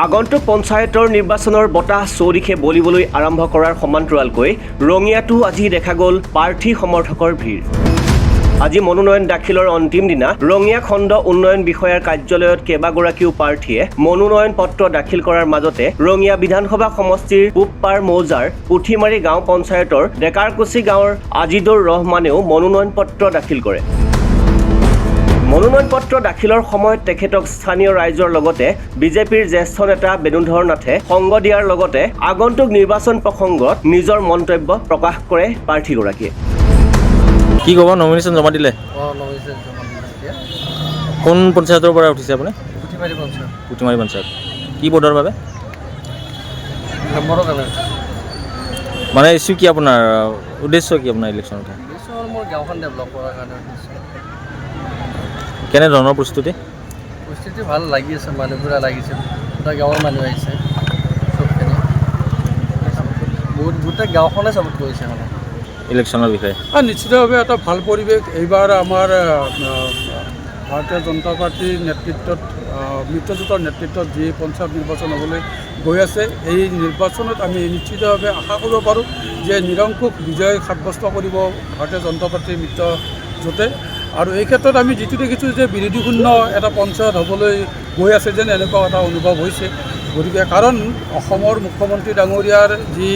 আগন্তুক পঞ্চায়তৰ নিৰ্বাচনৰ বতাহ চৌদিশে বলিবলৈ আৰম্ভ কৰাৰ সমান্তৰালকৈ ৰঙিয়াতো আজি দেখা গ'ল প্ৰাৰ্থী সমৰ্থকৰ ভিৰ। আজি মনোনয়ন দাখিলৰ অন্তিম দিনা ৰঙিয়া খণ্ড উন্নয়ন বিষয়াৰ কাৰ্যালয়ত কেইবাগৰাকীও প্ৰাৰ্থীয়ে মনোনয়ন পত্ৰ দাখিল কৰাৰ মাজতে ৰঙিয়া বিধানসভা সমষ্টিৰ পূবপাৰ মৌজাৰ পুঠিমাৰী গাঁও পঞ্চায়তৰ ডেকাৰকুচি গাঁৱৰ আজিদুৰ ৰহমানেও মনোনয়ন পত্ৰ দাখিল কৰে। মনোনয়ন পত্ৰ দাখিলৰ সময়ত তেখেতক স্থানীয় ৰাইজৰ লগতে বিজেপিৰ জ্যেষ্ঠ নেতা বেণুধৰ নাথে সংগ দিয়াৰ লগতে আগন্তুক নিৰ্বাচন প্ৰসংগত নিজৰ মন্তব্য প্ৰকাশ কৰে প্ৰাৰ্থীগৰাকীয়ে। কি ক'ব, নমিনেশ্যন জমা দিলে? কোন পঞ্চায়তৰ পৰা উঠিছে আপুনি? পুঠিমাৰী পঞ্চায়ত। কি পদৰ বাবে? মানে ইছ্যু কি আপোনাৰ, উদ্দেশ্য কি আপোনাৰ ইলেকশ্যনত? মোৰ গাঁওখন ডেভেলপ কৰাৰ কাৰণে কেনেধৰণৰ প্ৰস্তুতি ভাল লাগি আছে, মানুহবোৰে লাগিছে, গোটেই গাঁৱৰ মানুহ আহিছে, চবখিনি গোটেই গাঁওখনে চবত কৰিছে মানে ইলেকশ্যনৰ বিষয়ে। নিশ্চিতভাৱে এটা ভাল পৰিৱেশ। এইবাৰ আমাৰ ভাৰতীয় জনতা পাৰ্টীৰ নেতৃত্বত, মিত্ৰজোঁটৰ নেতৃত্বত যি পঞ্চায়ত নিৰ্বাচন হ'বলৈ গৈ আছে, এই নিৰ্বাচনত আমি নিশ্চিতভাৱে আশা কৰিব পাৰোঁ যে নিৰংকুশ বিজয় সাব্যস্ত কৰিব ভাৰতীয় জনতা পাৰ্টীৰ মিত্ৰজোঁটে। আৰু এই ক্ষেত্ৰত আমি যিটো দেখিছোঁ যে বিৰোধীশূন্য এটা পঞ্চায়ত হ'বলৈ গৈ আছে যেন এনেকুৱা এটা অনুভৱ হৈছে। গতিকে কাৰণ অসমৰ মুখ্যমন্ত্ৰী ডাঙৰীয়াৰ যি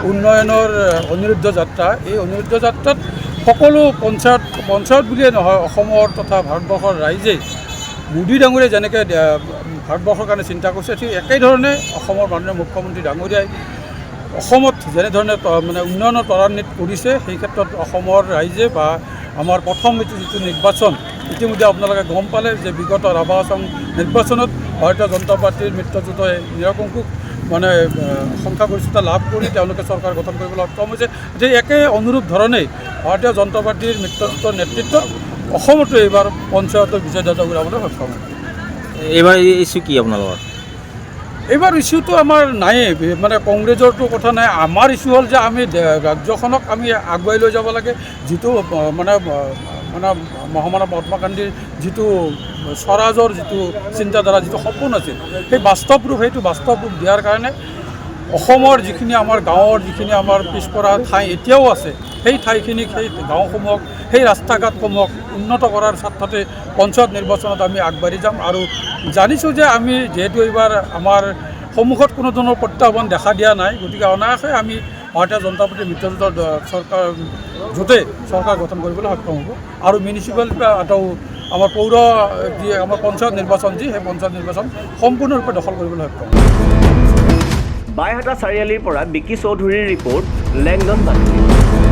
উন্নয়নৰ অনিৰুদ্ধ যাত্ৰা, এই অনিৰুদ্ধ যাত্ৰাত সকলো পঞ্চায়ত বুলিয়ে নহয়, অসমৰ তথা ভাৰতবৰ্ষৰ ৰাইজে মোদী ডাঙৰীয়াই যেনেকৈ ভাৰতবৰ্ষৰ কাৰণে চিন্তা কৰিছে, ঠিক একেধৰণে অসমৰ মাননীয় মুখ্যমন্ত্ৰী ডাঙৰীয়াই অসমত যেনেধৰণে মানে উন্নয়নৰ ত্বৰান্বিত কৰিছে, সেই ক্ষেত্ৰত অসমৰ ৰাইজে বা আমাৰ প্ৰথম যিটো নিৰ্বাচন, ইতিমধ্যে আপোনালোকে গম পালে যে বিগত ৰাভা আসাম নিৰ্বাচনত ভাৰতীয় জনতা পাৰ্টীৰ মিত্ৰজোঁটে নিৰংকুশ মানে সংখ্যাগৰিষ্ঠতা লাভ কৰি তেওঁলোকে চৰকাৰ গঠন কৰিবলৈ সক্ষম হৈছে। যে একে অনুৰূপ ধৰণেই ভাৰতীয় জনতা পাৰ্টীৰ মিত্ৰজোঁটৰ নেতৃত্বত অসমতো এইবাৰ পঞ্চায়তৰ বিজয় দাতা ঘূৰাবলৈ সক্ষম হৈছে। এইবাৰ ইছ্যু কি আপোনালোকৰ? এইবাৰ ইছ্যুটো আমাৰ নায়েই, মানে কংগ্ৰেছৰটো কথা নাই। আমাৰ ইছ্যু হ'ল যে আমি ৰাজ্যখনক আমি আগুৱাই লৈ যাব লাগে। যিটো মানে মহামানৱ মহাত্মা গান্ধীৰ যিটো স্বৰাজৰ যিটো চিন্তাধাৰা, যিটো সপোন আছিল, সেই বাস্তৱ ৰূপ, সেইটো বাস্তৱ ৰূপ দিয়াৰ কাৰণে অসমৰ যিখিনি আমাৰ গাঁৱৰ যিখিনি আমাৰ পিছপৰা ঠাই এতিয়াও আছে, সেই ঠাইখিনিক, সেই গাঁওসমূহক, সেই ৰাস্তা ঘাটসমূহক উন্নত কৰাৰ স্বাৰ্থতে পঞ্চায়ত নিৰ্বাচনত আমি আগবাঢ়ি যাম। আৰু জানিছোঁ যে আমি যিহেতু এইবাৰ আমাৰ সন্মুখত কোনো ধৰণৰ প্ৰত্যাহ্বান দেখা দিয়া নাই, গতিকে অনায়াসে আমি ভাৰতীয় জনতা পাৰ্টীৰ মিত্ৰজোঁটৰ জোঁটে চৰকাৰ গঠন কৰিবলৈ সক্ষম হ'ব। আৰু মিউনিচিপেল আৰু আমাৰ পৌৰ যি আমাৰ পঞ্চায়ত নিৰ্বাচন, সেই পঞ্চায়ত নিৰ্বাচন সম্পূৰ্ণৰূপে দখল কৰিবলৈ সক্ষম হ'ব। বাইহাটা চাৰিআলিৰ পৰা বিকি চৌধুৰীৰ ৰিপৰ্ট, লেংডন বাতৰি।